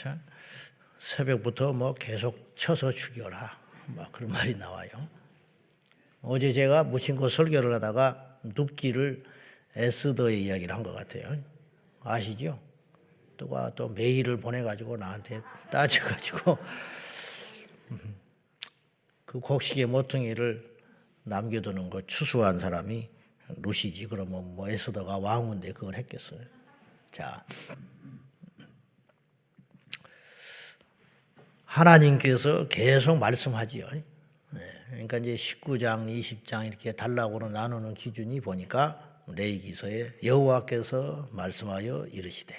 자, 새벽부터 뭐 계속 쳐서 죽여라. 막 그런 말이 나와요. 어제 제가 무심코 설교를 하다가 눕기를 에스더의 이야기를 한 것 같아요. 아시죠? 누가 또 메일을 보내가지고 나한테 따져가지고 그 곡식의 모퉁이를 남겨두는 거 추수한 사람이 루시지. 그러면 뭐 에스더가 왕인데 그걸 했겠어요. 자, 하나님께서 계속 말씀하지요. 그러니까 이제 19장, 20장 이렇게 단락으로 나누는 기준이 보니까 레위기서에 여호와께서 말씀하여 이르시되.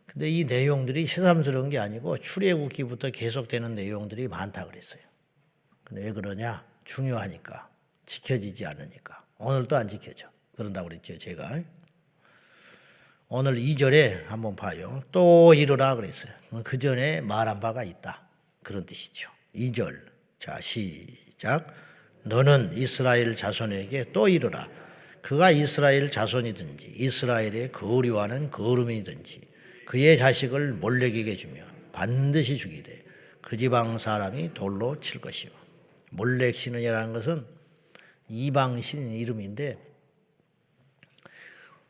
근데 이 내용들이 새삼스러운 게 아니고 출애굽기부터 계속되는 내용들이 많다 그랬어요. 근데 왜 그러냐? 중요하니까. 지켜지지 않으니까. 오늘도 안 지켜져. 그런다고 그랬죠, 제가. 오늘 2절에 한번 봐요. 또 이르라 그랬어요. 그 전에 말한 바가 있다. 그런 뜻이죠. 2절. 자, 시작. 너는 이스라엘 자손에게 또 이르라. 그가 이스라엘 자손이든지 이스라엘의 거류하는 거름이든지 그의 자식을 몰렉에게 주며 반드시 죽이되 그 지방 사람이 돌로 칠 것이요. 몰렉 신이라는 것은 이방 신 이름인데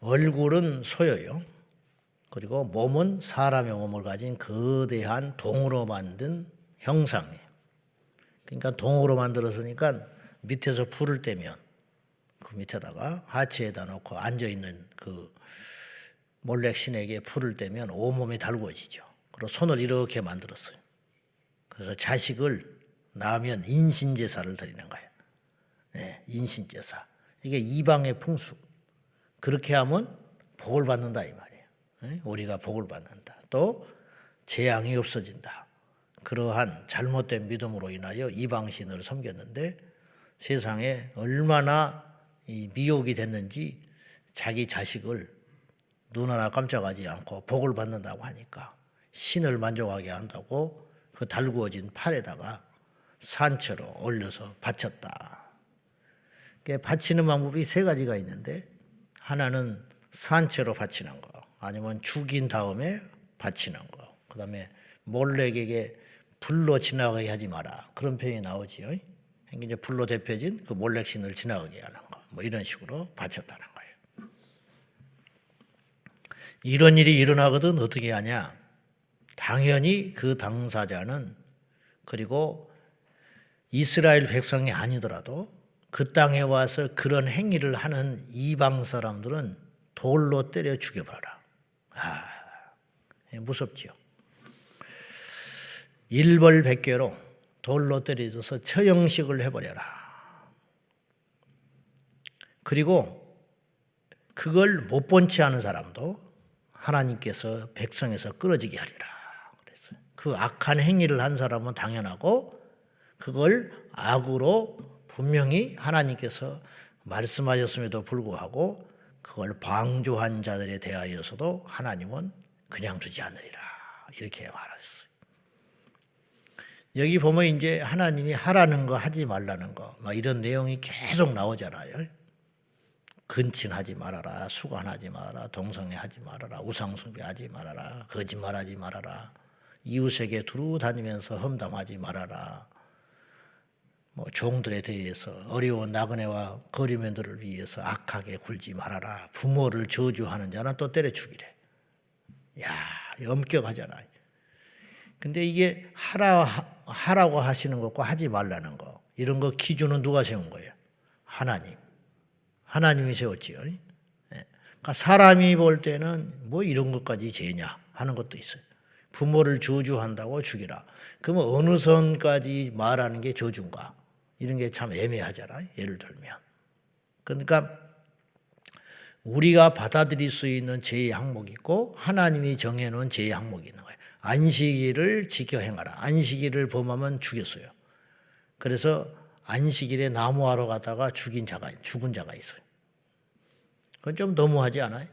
얼굴은 소여요. 그리고 몸은 사람의 몸을 가진 거대한 동으로 만든 형상이에요. 그러니까 동으로 만들었으니까 밑에서 불을 떼면 그 밑에다가 하체에다 놓고 앉아있는 그 몰렉 신에게 불을 떼면 온몸이 달구어지죠. 그리고 손을 이렇게 만들었어요. 그래서 자식을 낳으면 인신제사를 드리는 거예요. 네, 인신제사. 이게 이방의 풍수. 그렇게 하면 복을 받는다 이 말이에요. 네? 우리가 복을 받는다. 또 재앙이 없어진다. 그러한 잘못된 믿음으로 인하여 이방신을 섬겼는데 세상에 얼마나 미혹이 됐는지 자기 자식을 눈 하나 깜짝하지 않고 복을 받는다고 하니까 신을 만족하게 한다고 그 달구어진 팔에다가 산채로 올려서 바쳤다. 바치는 방법이 세 가지가 있는데 하나는 산채로 바치는 거, 아니면 죽인 다음에 바치는 거, 그 다음에 몰렉에게 불로 지나가게 하지 마라. 그런 표현이 나오지요. 이제 불로 데펴진 그 몰렉 신을 지나가게 하는 거, 뭐 이런 식으로 바쳤다는 거예요. 이런 일이 일어나거든 어떻게 하냐? 당연히 그 당사자는 그리고 이스라엘 백성이 아니더라도 그 땅에 와서 그런 행위를 하는 이방 사람들은 돌로 때려 죽여버려라. 무섭지요. 일벌백계로 돌로 때려줘서 처형식을 해버려라. 그리고 그걸 못 본 채 하는 사람도 하나님께서 백성에서 끊어지게 하리라. 그랬어요. 그 악한 행위를 한 사람은 당연하고 그걸 악으로 분명히 하나님께서 말씀하셨음에도 불구하고 그걸 방조한 자들에 대하여서도 하나님은 그냥 두지 않으리라. 이렇게 말했어요. 여기 보면 이제 하나님이 하라는 거 하지 말라는 거 막 이런 내용이 계속 나오잖아요. 근친하지 말아라, 수간하지 말아라, 동성애하지 말아라, 우상숭배하지 말아라, 거짓말하지 말아라, 이웃에게 두루 다니면서 험담하지 말아라, 뭐 종들에 대해서 어려운 나그네와 거리면들을 위해서 악하게 굴지 말아라, 부모를 저주하는 자는 또 때려 죽이래. 야, 엄격하잖아요. 근데 이게 하라고 하시는 것과 하지 말라는 거, 이런 거 기준은 누가 세운 거예요? 하나님이 세웠지요. 그러니까 사람이 볼 때는 뭐 이런 것까지 죄냐 하는 것도 있어요. 부모를 저주한다고 죽이라. 그러면 어느 선까지 말하는 게 저주인가? 이런 게 참 애매하잖아요. 예를 들면. 그러니까 우리가 받아들일 수 있는 죄의 항목이 있고 하나님이 정해놓은 죄의 항목이 있는 거예요. 안식일을 지켜 행하라. 안식일을 범하면 죽였어요. 그래서 안식일에 나무하러 가다가 죽은 자가 있어요. 그건 좀 너무하지 않아요?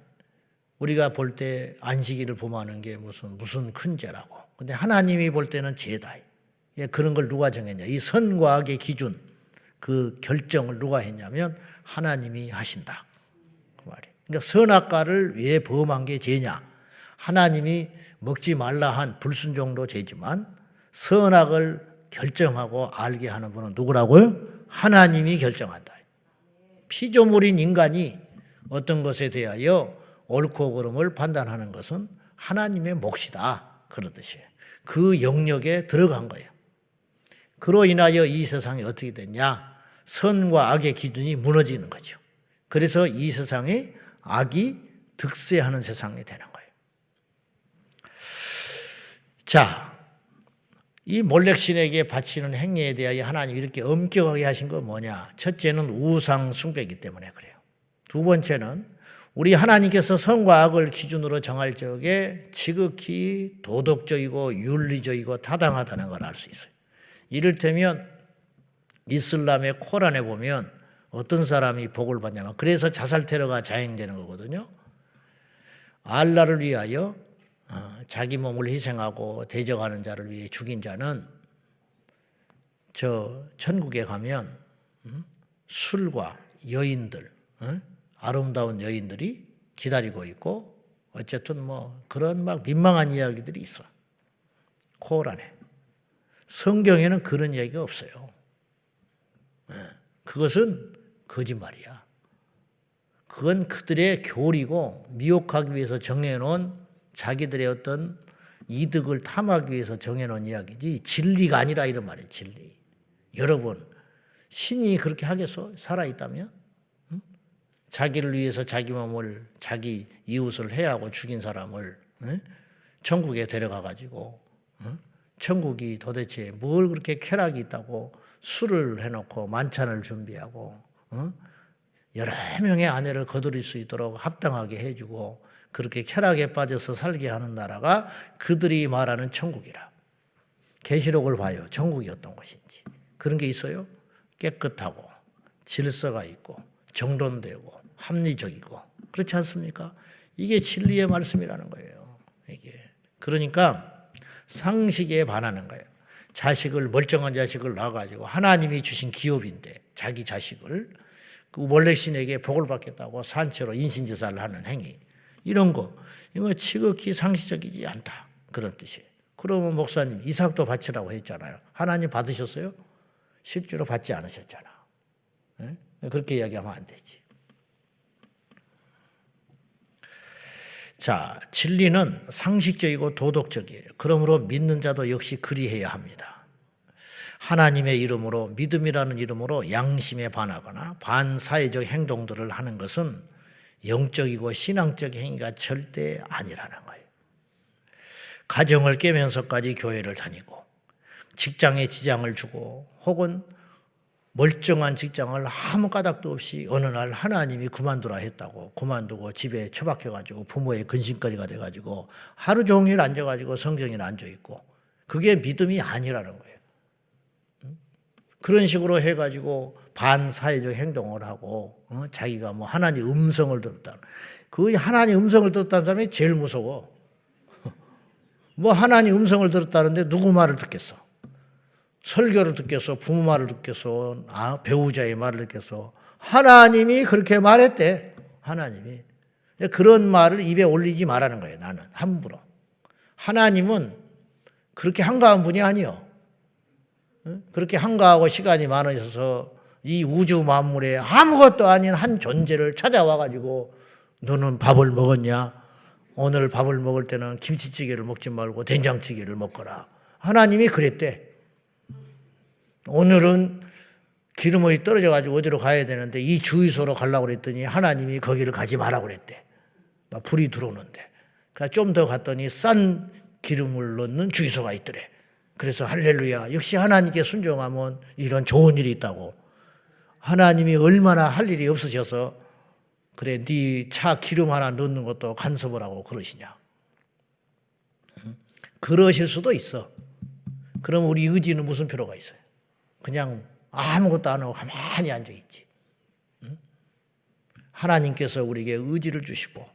우리가 볼 때 안식일을 범하는 게 무슨 큰 죄라고. 근데 하나님이 볼 때는 죄다. 그런 걸 누가 정했냐? 이 선과 악의 기준, 그 결정을 누가 했냐면 하나님이 하신다. 그 말이에요. 그러니까 선악과를 왜 범한 게 죄냐? 하나님이 먹지 말라 한 불순종도 죄지만 선악을 결정하고 알게 하는 분은 누구라고요? 하나님이 결정한다. 피조물인 인간이 어떤 것에 대하여 옳고 그름을 판단하는 것은 하나님의 몫이다. 그러듯이 그 영역에 들어간 거예요. 그로 인하여 이 세상이 어떻게 됐냐? 선과 악의 기준이 무너지는 거죠. 그래서 이 세상에 악이 득세하는 세상이 되는 거예요. 자, 이 몰렉신에게 바치는 행위에 대하여 하나님이 이렇게 엄격하게 하신 건 뭐냐? 첫째는 우상 숭배이기 때문에 그래요. 두 번째는 우리 하나님께서 선과 악을 기준으로 정할 적에 지극히 도덕적이고 윤리적이고 타당하다는 걸 알 수 있어요. 이를테면 이슬람의 코란에 보면 어떤 사람이 복을 받냐면, 그래서 자살 테러가 자행되는 거거든요. 알라를 위하여 자기 몸을 희생하고 대적하는 자를 위해 죽인 자는 저 천국에 가면 술과 여인들, 아름다운 여인들이 기다리고 있고, 어쨌든 뭐 그런 막 민망한 이야기들이 있어. 코란에. 성경에는 그런 이야기가 없어요. 그것은 거짓말이야. 그건 그들의 교리고 미혹하기 위해서 정해놓은 자기들의 어떤 이득을 탐하기 위해서 정해놓은 이야기지 진리가 아니라 이런 말이에요. 진리. 여러분, 신이 그렇게 하겠어? 살아있다면? 자기를 위해서 자기 몸을, 자기 이웃을 해하고 죽인 사람을 천국에 데려가가지고 천국이 도대체 뭘 그렇게 쾌락이 있다고 술을 해놓고 만찬을 준비하고 여러 명의 아내를 거두릴 수 있도록 합당하게 해주고 그렇게 쾌락에 빠져서 살게 하는 나라가 그들이 말하는 천국이라. 계시록을 봐요. 천국이 어떤 것인지. 그런 게 있어요. 깨끗하고 질서가 있고 정돈되고 합리적이고, 그렇지 않습니까? 이게 진리의 말씀이라는 거예요. 이게. 그러니까 상식에 반하는 거예요. 자식을, 멀쩡한 자식을 낳아가지고 하나님이 주신 기업인데 자기 자식을 그 몰렉신에게 복을 받겠다고 산채로 인신제사를 하는 행위, 이런 거, 이거 지극히 상식적이지 않다, 그런 뜻이에요. 그러면 목사님, 이삭도 바치라고 했잖아요. 하나님 받으셨어요? 실제로 받지 않으셨잖아. 그렇게 이야기하면 안 되지. 자, 진리는 상식적이고 도덕적이에요. 그러므로 믿는 자도 역시 그리해야 합니다. 하나님의 이름으로, 믿음이라는 이름으로 양심에 반하거나 반사회적 행동들을 하는 것은 영적이고 신앙적 행위가 절대 아니라는 거예요. 가정을 깨면서까지 교회를 다니고 직장에 지장을 주고 혹은 멀쩡한 직장을 아무 까닭도 없이 어느 날 하나님이 그만두라 했다고 그만두고 집에 처박혀가지고 부모의 근심거리가 돼가지고 하루 종일 앉아가지고 성경에 앉아있고, 그게 믿음이 아니라는 거예요. 그런 식으로 해가지고 반사회적 행동을 하고 자기가 뭐 하나님 음성을 들었다. 그 하나님 음성을 들었다는 사람이 제일 무서워. 뭐 하나님 음성을 들었다는데 누구 말을 듣겠어? 설교를 듣겠어? 부모 말을 듣겠어? 배우자의 말을 듣겠어? 하나님이 그렇게 말했대. 하나님이. 그런 말을 입에 올리지 말라는 거예요. 나는 함부로. 하나님은 그렇게 한가한 분이 아니요. 그렇게 한가하고 시간이 많으셔서 이 우주 만물에 아무것도 아닌 한 존재를 찾아와가지고 너는 밥을 먹었냐? 오늘 밥을 먹을 때는 김치찌개를 먹지 말고 된장찌개를 먹거라. 하나님이 그랬대. 오늘은 기름이 떨어져가지고 어디로 가야 되는데 이 주유소로 가려고 그랬더니 하나님이 거기를 가지 말라고 그랬대. 막 불이 들어오는데. 그러니까 좀 더 갔더니 싼 기름을 넣는 주유소가 있더래. 그래서 할렐루야. 역시 하나님께 순종하면 이런 좋은 일이 있다고. 하나님이 얼마나 할 일이 없으셔서 그래 네 차 기름 하나 넣는 것도 간섭을 하고 그러시냐. 그러실 수도 있어. 그럼 우리 의지는 무슨 필요가 있어요? 그냥 아무것도 안 하고 가만히 앉아있지. 하나님께서 우리에게 의지를 주시고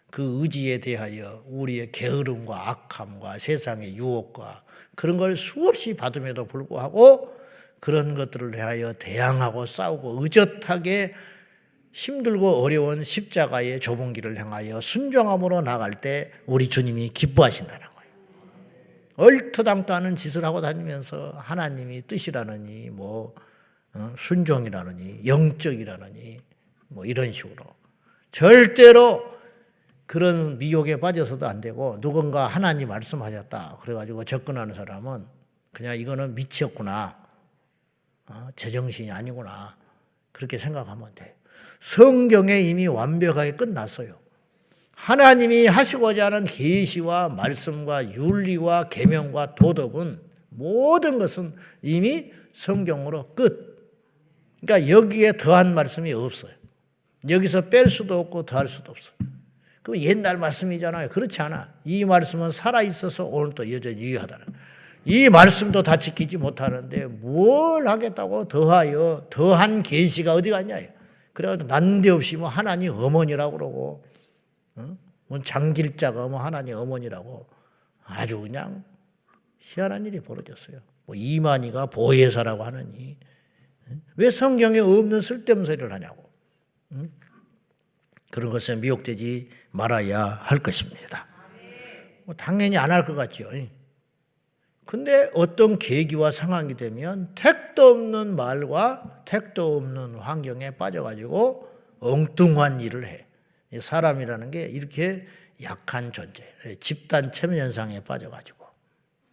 그 의지에 대하여 우리의 게으름과 악함과 세상의 유혹과 그런 걸 수없이 받음에도 불구하고 그런 것들을 대하여 대항하고 싸우고 의젓하게 힘들고 어려운 십자가의 좁은 길을 향하여 순종함으로 나갈 때 우리 주님이 기뻐하신다는 거예요. 얼토당토 않은 짓을 하고 다니면서 하나님이 뜻이라느니 순종이라느니 영적이라느니 이런 식으로 절대로 그런 미혹에 빠져서도 안 되고, 누군가 하나님 말씀하셨다 그래가지고 접근하는 사람은 그냥 이거는 미치였구나, 제정신이 아니구나, 그렇게 생각하면 돼. 성경에 이미 완벽하게 끝났어요. 하나님이 하시고자 하는 계시와 말씀과 윤리와 계명과 도덕은 모든 것은 이미 성경으로 끝. 그러니까 여기에 더한 말씀이 없어요. 여기서 뺄 수도 없고 더할 수도 없어요. 그럼 옛날 말씀이잖아요. 그렇지 않아. 이 말씀은 살아있어서 오늘도 여전히 유효하다는. 이 말씀도 다 지키지 못하는데 뭘 하겠다고 더하여, 더한 계시가 어디 갔냐. 그래가지고 난데없이 하나님 어머니라고 그러고, 장길자가 하나님 어머니라고 아주 그냥 희한한 일이 벌어졌어요. 이만희가 보혜사라고 하느니 왜 성경에 없는 쓸데없는 소리를 하냐고. 그런 것에 미혹되지 말아야 할 것입니다. 당연히 안 할 것 같죠. 근데 어떤 계기와 상황이 되면 택도 없는 말과 택도 없는 환경에 빠져가지고 엉뚱한 일을 해. 사람이라는 게 이렇게 약한 존재, 집단 체면 현상에 빠져가지고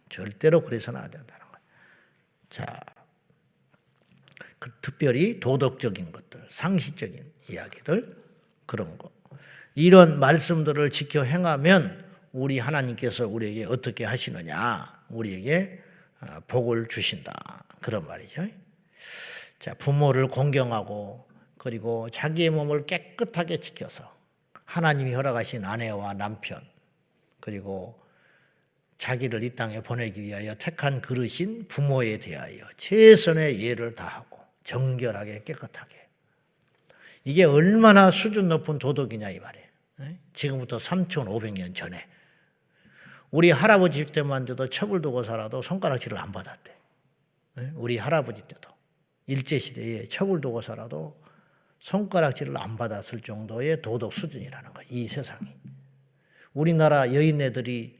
절대로 그래서는 안 된다는 거예요. 자, 특별히 도덕적인 것들, 상식적인 이야기들, 그런 거, 이런 말씀들을 지켜 행하면 우리 하나님께서 우리에게 어떻게 하시느냐, 우리에게 복을 주신다, 그런 말이죠. 자, 부모를 공경하고 그리고 자기의 몸을 깨끗하게 지켜서 하나님이 허락하신 아내와 남편, 그리고 자기를 이 땅에 보내기 위하여 택한 그릇인 부모에 대하여 최선의 예를 다하고 정결하게 깨끗하게. 이게 얼마나 수준 높은 도덕이냐 이 말이에요. 지금부터 3,500년 전에 우리 할아버지 때만 해도 첩을 두고 살아도 손가락질을 안 받았대. 우리 할아버지 때도 일제시대에 첩을 두고 살아도 손가락질을 안 받았을 정도의 도덕 수준이라는 거예요. 이 세상이. 우리나라 여인네들이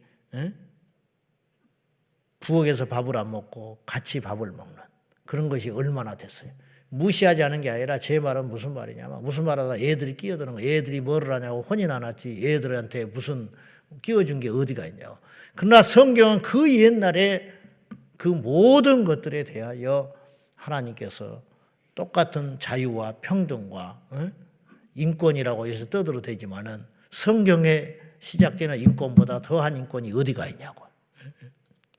부엌에서 밥을 안 먹고 같이 밥을 먹는 그런 것이 얼마나 됐어요. 무시하지 않은 게 아니라 제 말은 무슨 말이냐면, 무슨 말하다 애들이 끼어드는 거, 애들이 뭐를 하냐고 혼이 나놨지 애들한테 무슨 끼워준 게 어디가 있냐고. 그러나 성경은 그 옛날에 그 모든 것들에 대하여 하나님께서 똑같은 자유와 평등과 인권이라고 해서 떠들어대지만은 성경에 시작되는 인권보다 더한 인권이 어디가 있냐고.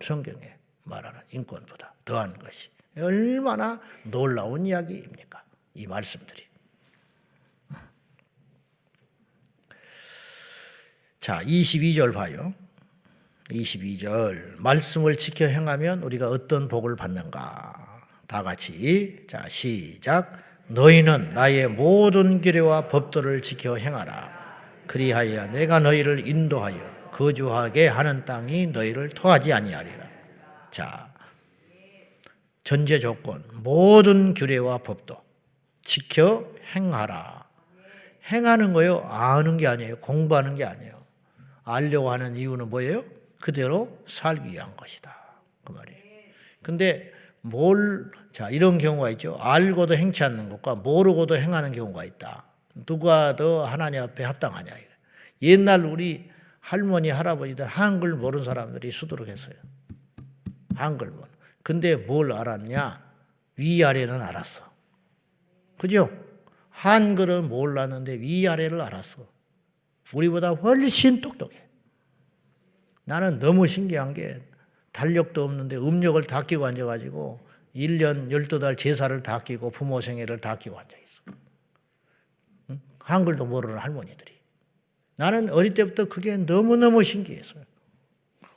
성경에 말하는 인권보다 더한 것이 얼마나 놀라운 이야기입니까? 이 말씀들이. 자, 22절 봐요. 22절 말씀을 지켜 행하면 우리가 어떤 복을 받는가. 다 같이 자 시작. 너희는 나의 모든 규례와 법도를 지켜 행하라. 그리하여 내가 너희를 인도하여 거주하게 하는 땅이 너희를 토하지 아니하리라. 자, 전제 조건, 모든 규례와 법도 지켜 행하라. 행하는 거요, 아는 게 아니에요. 공부하는 게 아니에요. 알려고 하는 이유는 뭐예요? 그대로 살기 위한 것이다, 그 말이에요. 근데 자, 이런 경우가 있죠. 알고도 행치 않는 것과 모르고도 행하는 경우가 있다. 누가 더 하나님 앞에 합당하냐. 옛날 우리 할머니, 할아버지들 한글 모르는 사람들이 수두룩했어요. 한글 모르는. 근데 뭘 알았냐? 위아래는 알았어. 그죠? 한글은 몰랐는데 위아래를 알았어. 우리보다 훨씬 똑똑해. 나는 너무 신기한 게 달력도 없는데 음력을 다 끼고 앉아가지고 1년 12달 제사를 다 끼고 부모 생애를 다 끼고 앉아있어. 응? 한글도 모르는 할머니들이. 나는 어릴 때부터 그게 너무너무 신기했어요.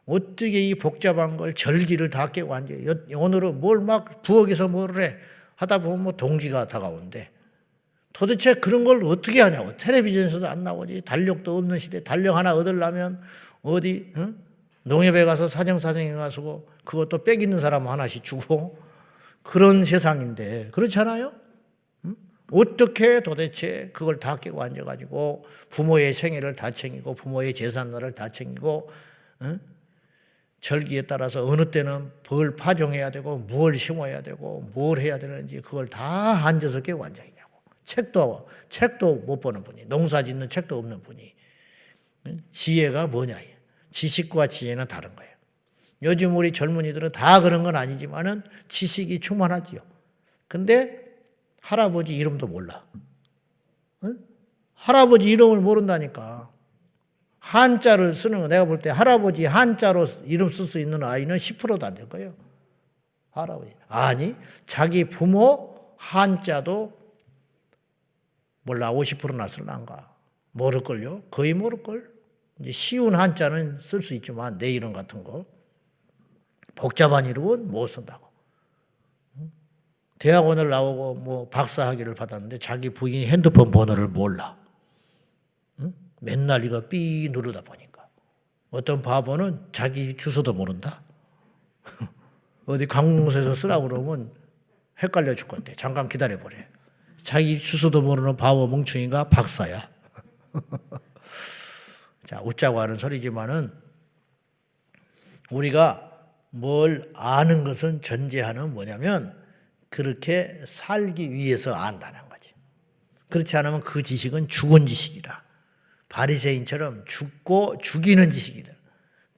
어떻게 이 복잡한 걸 절기를 다 깨고 앉아요. 오늘은 뭘 막 부엌에서 뭐를 해. 하다 보면 동지가 다가온대. 도대체 그런 걸 어떻게 하냐고. 텔레비전에서도 안 나오지. 달력도 없는 시대. 달력 하나 얻으려면 어디 농협에 가서 사정사정에 가서 그것도 빽 있는 사람 하나씩 주고 그런 세상인데 그렇지 않아요? 어떻게 도대체 그걸 다 깨고 앉아가지고 부모의 생애를 다 챙기고 부모의 재산날을 다 챙기고 절기에 따라서 어느 때는 벌 파종해야 되고 뭘 심어야 되고 뭘 해야 되는지 그걸 다 앉아서 깨고 앉아있냐고. 책도 못 보는 분이, 농사 짓는 책도 없는 분이 지혜가 뭐냐. 지식과 지혜는 다른 거예요. 요즘 우리 젊은이들은 다 그런 건 아니지만은 지식이 충만하지요. 근데 할아버지 이름도 몰라. 응? 할아버지 이름을 모른다니까. 한자를 쓰는 거 내가 볼 때 할아버지 한자로 이름 쓸 수 있는 아이는 10%도 안 될 거예요. 할아버지. 아니, 자기 부모 한자도 몰라 50%나 쓸란가. 모를걸요. 거의 모를걸. 이제 쉬운 한자는 쓸 수 있지만 내 이름 같은 거. 복잡한 이름은 못 쓴다고. 대학원을 나오고 뭐 박사학위를 받았는데 자기 부인이 핸드폰 번호를 몰라. 맨날 이거 삐 누르다 보니까. 어떤 바보는 자기 주소도 모른다. 어디 관공서에서 쓰라고 그러면 헷갈려 죽겠대. 잠깐 기다려보래. 자기 주소도 모르는 바보 멍충이가 박사야. 자, 웃자고 하는 소리지만은 우리가 뭘 아는 것은 전제하는 뭐냐면 그렇게 살기 위해서 안다는 거지. 그렇지 않으면 그 지식은 죽은 지식이라. 바리새인처럼 죽고 죽이는 지식이다.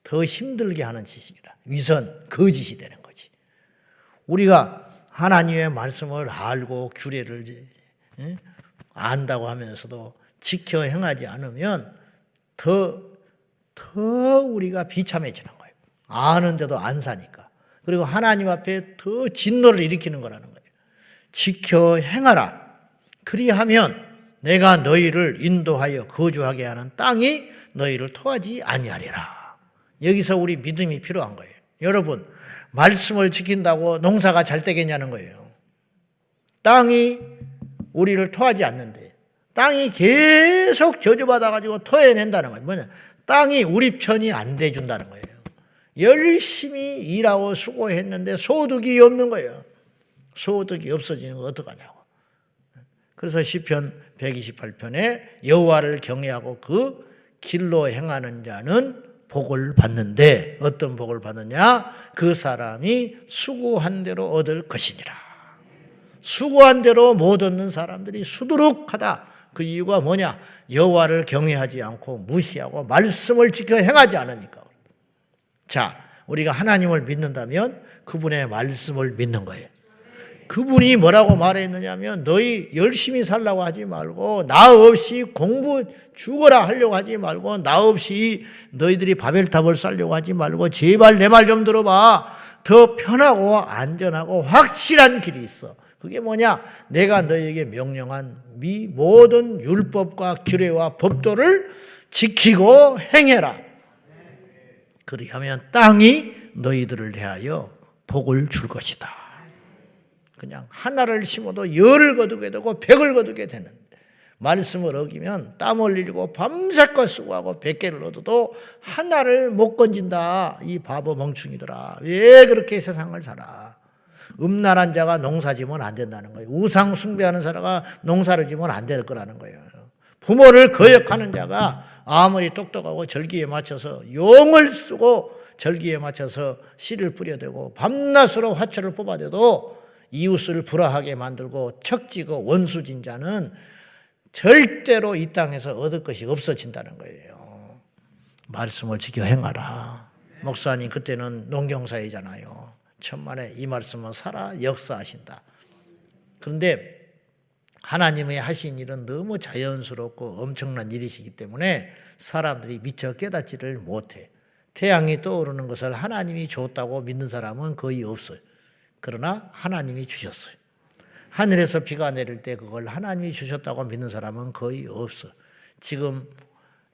더 힘들게 하는 지식이라. 위선, 거짓이 되는 거지. 우리가 하나님의 말씀을 알고 규례를 안다고 하면서도 지켜 행하지 않으면 더 우리가 비참해지는 거예요. 아는데도 안 사니까. 그리고 하나님 앞에 더 진노를 일으키는 거라는 거예요. 지켜 행하라. 그리하면 내가 너희를 인도하여 거주하게 하는 땅이 너희를 토하지 아니하리라. 여기서 우리 믿음이 필요한 거예요. 여러분, 말씀을 지킨다고 농사가 잘 되겠냐는 거예요. 땅이 우리를 토하지 않는데 땅이 계속 저주받아가지고 토해낸다는 거예요. 뭐냐? 땅이 우리 편이 안 돼준다는 거예요. 열심히 일하고 수고했는데 소득이 없는 거예요. 소득이 없어지는 거 어떡하냐고. 그래서 시편 128편에 여호와를 경외하고 그 길로 행하는 자는 복을 받는데 어떤 복을 받느냐? 그 사람이 수고한 대로 얻을 것이니라. 수고한 대로 못 얻는 사람들이 수두룩하다. 그 이유가 뭐냐? 여호와를 경외하지 않고 무시하고 말씀을 지켜 행하지 않으니까. 자, 우리가 하나님을 믿는다면 그분의 말씀을 믿는 거예요. 그분이 뭐라고 말했느냐면 너희 열심히 살라고 하지 말고 나 없이 공부 죽어라 하려고 하지 말고 나 없이 너희들이 바벨탑을 쌓려고 하지 말고 제발 내 말 좀 들어봐. 더 편하고 안전하고 확실한 길이 있어. 그게 뭐냐? 내가 너희에게 명령한 미 모든 율법과 규례와 법도를 지키고 행해라. 그리하면 땅이 너희들을 대하여 복을 줄 것이다. 그냥 하나를 심어도 열을 거두게 되고 백을 거두게 되는데 말씀을 어기면 땀 흘리고 밤새껏 수고하고 100개를 얻어도 하나를 못 건진다. 이 바보 멍충이더라. 왜 그렇게 세상을 살아? 음란한 자가 농사 지면 안 된다는 거예요. 우상 숭배하는 사람가 농사를 지면 안 될 거라는 거예요. 부모를 거역하는 자가 아무리 똑똑하고 절기에 맞춰서 용을 쓰고 절기에 맞춰서 씨를 뿌려대고 밤낮으로 화초를 뽑아대도 이웃을 불화하게 만들고 척지고 원수진 자는 절대로 이 땅에서 얻을 것이 없어진다는 거예요. 말씀을 지켜 행하라. 목사님 그때는 농경사이잖아요. 천만에 이 말씀은 살아 역사하신다. 그런데 하나님의 하신 일은 너무 자연스럽고 엄청난 일이시기 때문에 사람들이 미처 깨닫지를 못해. 태양이 떠오르는 것을 하나님이 줬다고 믿는 사람은 거의 없어요. 그러나 하나님이 주셨어요. 하늘에서 비가 내릴 때 그걸 하나님이 주셨다고 믿는 사람은 거의 없어요. 지금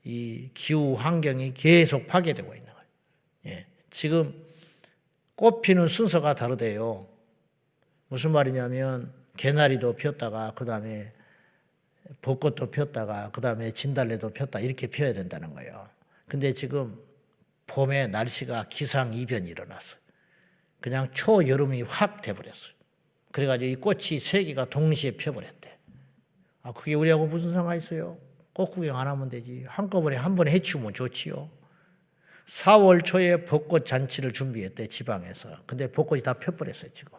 이 기후 환경이 계속 파괴되고 있는 거예요. 예. 지금 꽃 피는 순서가 다르대요. 무슨 말이냐면 개나리도 폈다가 그 다음에 벚꽃도 폈다가 그 다음에 진달래도 폈다 이렇게 펴야 된다는 거예요. 근데 지금 봄에 날씨가 기상이변이 일어났어요. 그냥 초여름이 확 돼버렸어요. 그래가지고 이 꽃이 세 개가 동시에 펴버렸대. 아, 그게 우리하고 무슨 상관이 있어요? 꽃 구경 안 하면 되지. 한꺼번에 한 번에 해치우면 좋지요. 4월 초에 벚꽃 잔치를 준비했대, 지방에서. 근데 벚꽃이 다 펴버렸어요, 지금.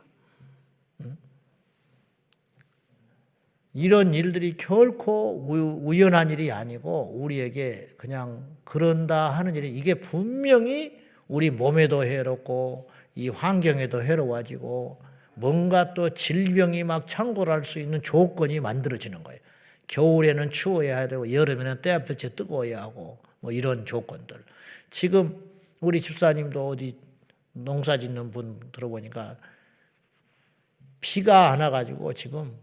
이런 일들이 결코 우연한 일이 아니고 우리에게 그냥 그런다 하는 일이, 이게 분명히 우리 몸에도 해롭고 이 환경에도 해로워지고 뭔가 또 질병이 막 창궐할 수 있는 조건이 만들어지는 거예요. 겨울에는 추워야 되고 여름에는 때볕이 뜨거워야 하고 뭐 이런 조건들. 지금 우리 집사님도 어디 농사 짓는 분 들어보니까 비가 안 와가지고 지금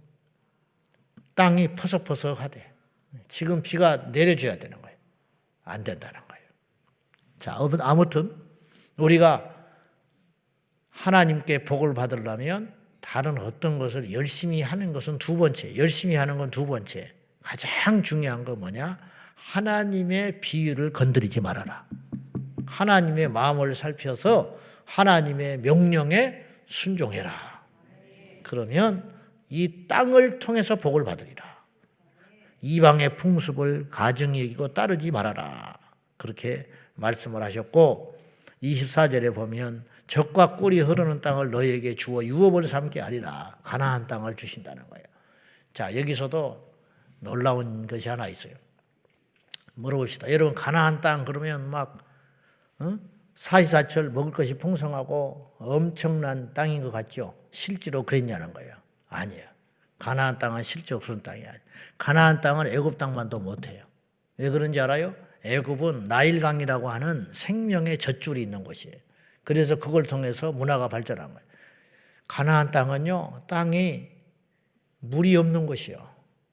땅이 퍼석퍼석하대. 지금 비가 내려줘야 되는 거예요. 안 된다는 거예요. 자, 아무튼 우리가 하나님께 복을 받으려면 다른 어떤 것을 열심히 하는 것은 두 번째, 열심히 하는 건 두 번째. 가장 중요한 건 뭐냐? 하나님의 비유를 건드리지 말아라. 하나님의 마음을 살펴서 하나님의 명령에 순종해라. 그러면 이 땅을 통해서 복을 받으리라. 이방의 풍습을 가증히 여기고 따르지 말아라. 그렇게 말씀을 하셨고 24절에 보면 젖과 꿀이 흐르는 땅을 너희에게 주어 유업을 삼게 하리라. 가나안 땅을 주신다는 거예요. 자, 여기서도 놀라운 것이 하나 있어요. 물어봅시다. 여러분, 가나안 땅 그러면 막 사시사철 먹을 것이 풍성하고 엄청난 땅인 것 같죠? 실제로 그랬냐는 거예요. 아니에요. 가나안 땅은 실제로 그런 땅이 아니에요. 가나안 땅은 애굽 땅만도 못해요. 왜 그런지 알아요? 애굽은 나일강이라고 하는 생명의 젖줄이 있는 곳이에요. 그래서 그걸 통해서 문화가 발전한 거예요. 가나안 땅은요, 땅이 물이 없는 곳이요.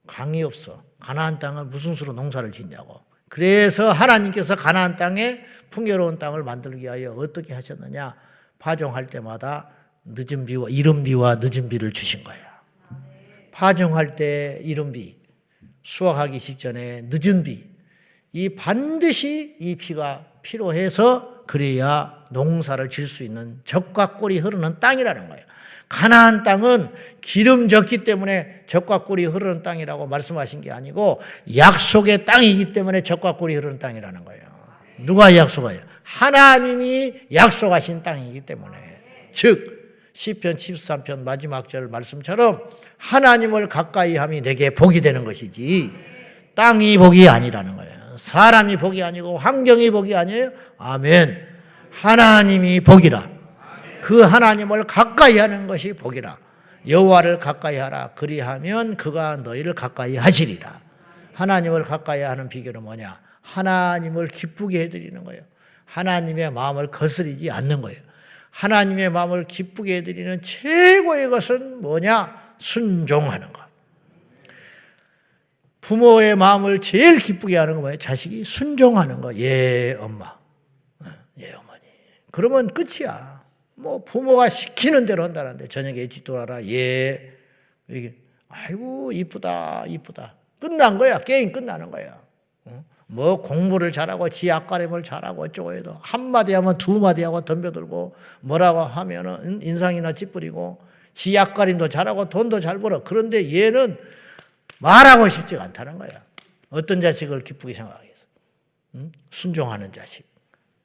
강이 없어. 가나안 땅은 무슨 수로 농사를 짓냐고. 그래서 하나님께서 가나안 땅에 풍요로운 땅을 만들기 위하여 어떻게 하셨느냐? 파종할 때마다 늦은 비와 이른 비와 늦은 비를 주신 거예요. 파종할 때 이른 비, 수확하기 직전에 늦은 비, 이 반드시 이 비가 필요해서 그래야 농사를 질 수 있는 젖과 꿀이 흐르는 땅이라는 거예요. 가나안 땅은 기름졌기 때문에 젖과 꿀이 흐르는 땅이라고 말씀하신 게 아니고 약속의 땅이기 때문에 젖과 꿀이 흐르는 땅이라는 거예요. 누가 약속해요? 하나님이 약속하신 땅이기 때문에. 즉 시편 73편 마지막 절 말씀처럼 하나님을 가까이 함이 내게 복이 되는 것이지 땅이 복이 아니라는 거예요. 사람이 복이 아니고 환경이 복이 아니에요. 아멘. 하나님이 복이라. 그 하나님을 가까이 하는 것이 복이라. 여호와를 가까이 하라. 그리하면 그가 너희를 가까이 하시리라. 하나님을 가까이 하는 비결은 뭐냐? 하나님을 기쁘게 해드리는 거예요. 하나님의 마음을 거스리지 않는 거예요. 하나님의 마음을 기쁘게 해드리는 최고의 것은 뭐냐? 순종하는 것. 부모의 마음을 제일 기쁘게 하는 거 뭐예요? 자식이 순종하는 거. 예, 엄마. 예, 어머니. 그러면 끝이야. 뭐 부모가 시키는 대로 한다는데 저녁에 일찍 돌아라. 예. 이게 아이고 이쁘다 이쁘다. 끝난 거야. 게임 끝나는 거야. 뭐 공부를 잘하고 지 앞가림을 잘하고 어쩌고 해도 한마디 하면 두마디 하고 덤벼들고 뭐라고 하면은 인상이나 찌푸리고 지 앞가림도 잘하고 돈도 잘 벌어. 그런데 얘는 말하고 싶지가 않다는 거야. 어떤 자식을 기쁘게 생각하겠어? 순종하는 자식.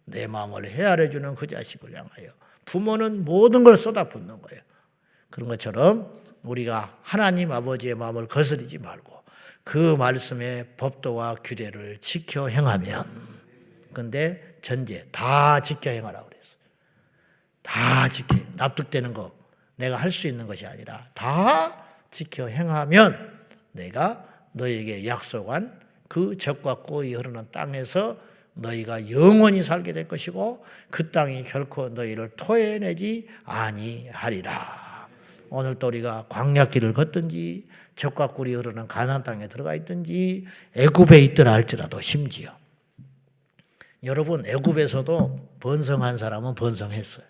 내 마음을 헤아려주는 그 자식을 향하여 부모는 모든 걸 쏟아붓는 거예요. 그런 것처럼 우리가 하나님 아버지의 마음을 거스르지 말고 그 말씀의 법도와 규례를 지켜 행하면, 근데 전제 다 지켜 행하라고 그랬어. 다 지켜, 납득되는 거 내가 할 수 있는 것이 아니라 다 지켜 행하면 내가 너희에게 약속한 그 젖과 꿀이 흐르는 땅에서 너희가 영원히 살게 될 것이고 그 땅이 결코 너희를 토해내지 아니하리라. 오늘 또 우리가 광야길을 걷든지 젖과 꿀이 흐르는 가나안 땅에 들어가 있든지 애굽에 있더라 할지라도 심지어 여러분 애굽에서도 번성한 사람은 번성했어요.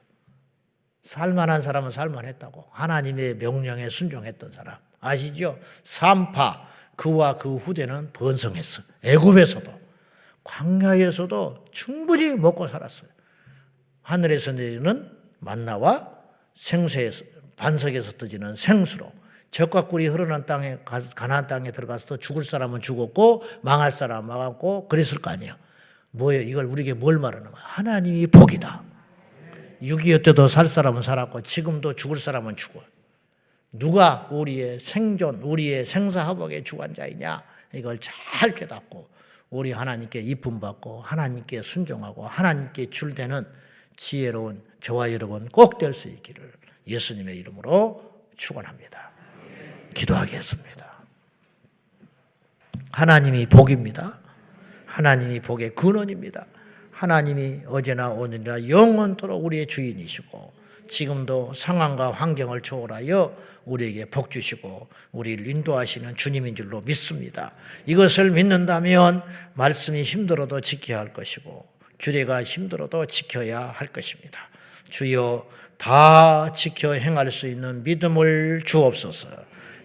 살만한 사람은 살만했다고. 하나님의 명령에 순종했던 사람 아시죠? 삼파 그와 그 후대는 번성했어. 애굽에서도 광야에서도 충분히 먹고 살았어요. 하늘에서 내리는 만나와 생수에서 반석에서 떠지는 생수로 젖과 꿀이 흐르는 땅에 가나안 땅에 들어가서도 죽을 사람은 죽었고 망할 사람은 망했고 그랬을 거 아니에요. 뭐예요? 이걸 우리에게 뭘 말하는 거야? 하나님이 복이다. 6.25 때도 살 사람은 살았고 지금도 죽을 사람은 죽어. 누가 우리의 생존, 우리의 생사화복의 주관자이냐? 이걸 잘 깨닫고 우리 하나님께 이쁨 받고 하나님께 순종하고 하나님께 줄되는 지혜로운 저와 여러분 꼭 될 수 있기를 예수님의 이름으로 축원합니다. 기도하겠습니다. 하나님이 복입니다. 하나님이 복의 근원입니다. 하나님이 어제나 오늘이나 영원토록 우리의 주인이시고 지금도 상황과 환경을 초월하여 우리에게 복 주시고 우리를 인도하시는 주님인 줄로 믿습니다. 이것을 믿는다면 말씀이 힘들어도 지켜야 할 것이고 규례가 힘들어도 지켜야 할 것입니다. 주여 다 지켜 행할 수 있는 믿음을 주옵소서.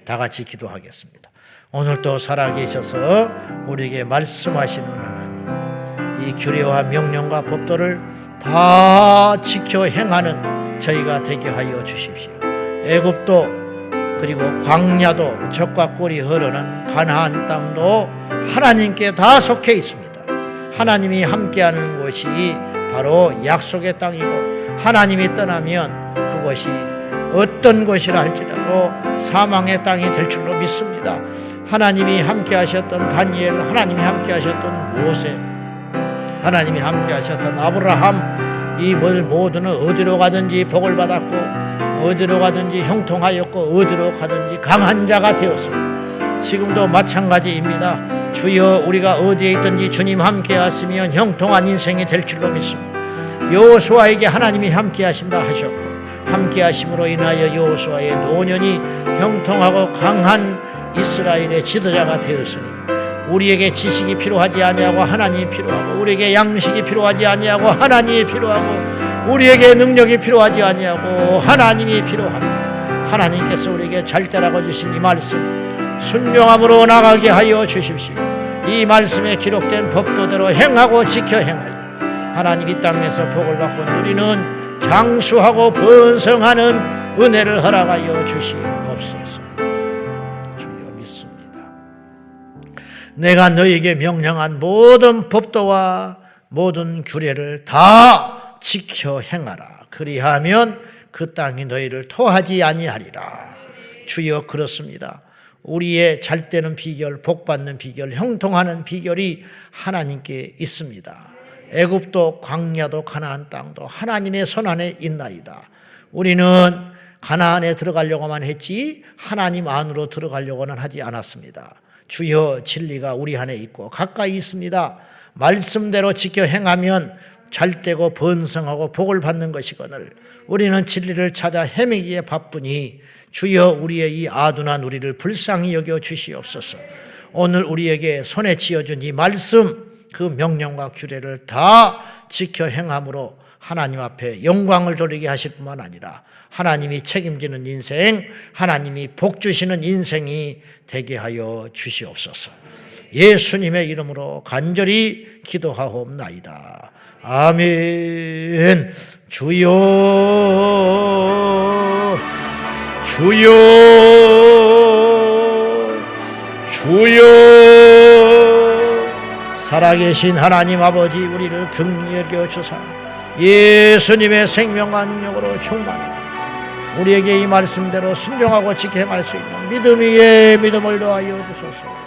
다 같이 기도하겠습니다. 오늘도 살아계셔서 우리에게 말씀하시는 하나님, 이 규례와 명령과 법도를 다 지켜 행하는 저희가 되게 하여 주십시오. 애굽도 그리고 광야도 적과 꿀이 흐르는 가나안 땅도 하나님께 다 속해 있습니다. 하나님이 함께하는 곳이 바로 약속의 땅이고 하나님이 떠나면 그것이 어떤 것이라 할지라도 사망의 땅이 될 줄로 믿습니다. 하나님이 함께 하셨던 다니엘, 하나님이 함께 하셨던 모세, 하나님이 함께 하셨던 아브라함, 이 모두는 어디로 가든지 복을 받았고 어디로 가든지 형통하였고 어디로 가든지 강한 자가 되었습니다. 지금도 마찬가지입니다. 주여 우리가 어디에 있든지 주님 함께 하시면 형통한 인생이 될 줄로 믿습니다. 여호수아에게 하나님이 함께 하신다 하셨고 함께 하심으로 인하여 여호수아의 노년이 형통하고 강한 이스라엘의 지도자가 되었으니 우리에게 지식이 필요하지 아니하고 하나님이 필요하고 우리에게 양식이 필요하지 아니하고 하나님이 필요하고 우리에게 능력이 필요하지 아니하고 하나님이 필요합니다. 하나님께서 우리에게 잘되라고 주신 이 말씀 순종함으로 나가게 하여 주십시오. 이 말씀에 기록된 법도대로 행하고 지켜 행하여 하나님 이 땅에서 복을 받고 누리는 장수하고 번성하는 은혜를 허락하여 주시옵소서. 주여 믿습니다. 내가 너에게 명령한 모든 법도와 모든 규례를 다 지켜 행하라. 그리하면 그 땅이 너희를 토하지 아니하리라. 주여 그렇습니다. 우리의 잘되는 비결, 복받는 비결, 형통하는 비결이 하나님께 있습니다. 애굽도 광야도 가나안 땅도 하나님의 손안에 있나이다. 우리는 가나안에 들어가려고만 했지 하나님 안으로 들어가려고는 하지 않았습니다. 주여 진리가 우리 안에 있고 가까이 있습니다. 말씀대로 지켜 행하면 잘되고 번성하고 복을 받는 것이거늘 우리는 진리를 찾아 헤매기에 바쁘니 주여 우리의 이 아둔한 우리를 불쌍히 여겨 주시옵소서. 오늘 우리에게 손에 쥐어준 이 말씀 그 명령과 규례를 다 지켜 행함으로 하나님 앞에 영광을 돌리게 하실 뿐만 아니라 하나님이 책임지는 인생, 하나님이 복 주시는 인생이 되게 하여 주시옵소서. 예수님의 이름으로 간절히 기도하옵나이다. 아멘. 주여 주여 주여 살아계신 하나님 아버지 우리를 긍휼히 여겨 주사 예수님의 생명과 능력으로 충만하고 우리에게 이 말씀대로 순종하고 지켜 행할 수 있는 믿음 위에 믿음을 더하여 주소서.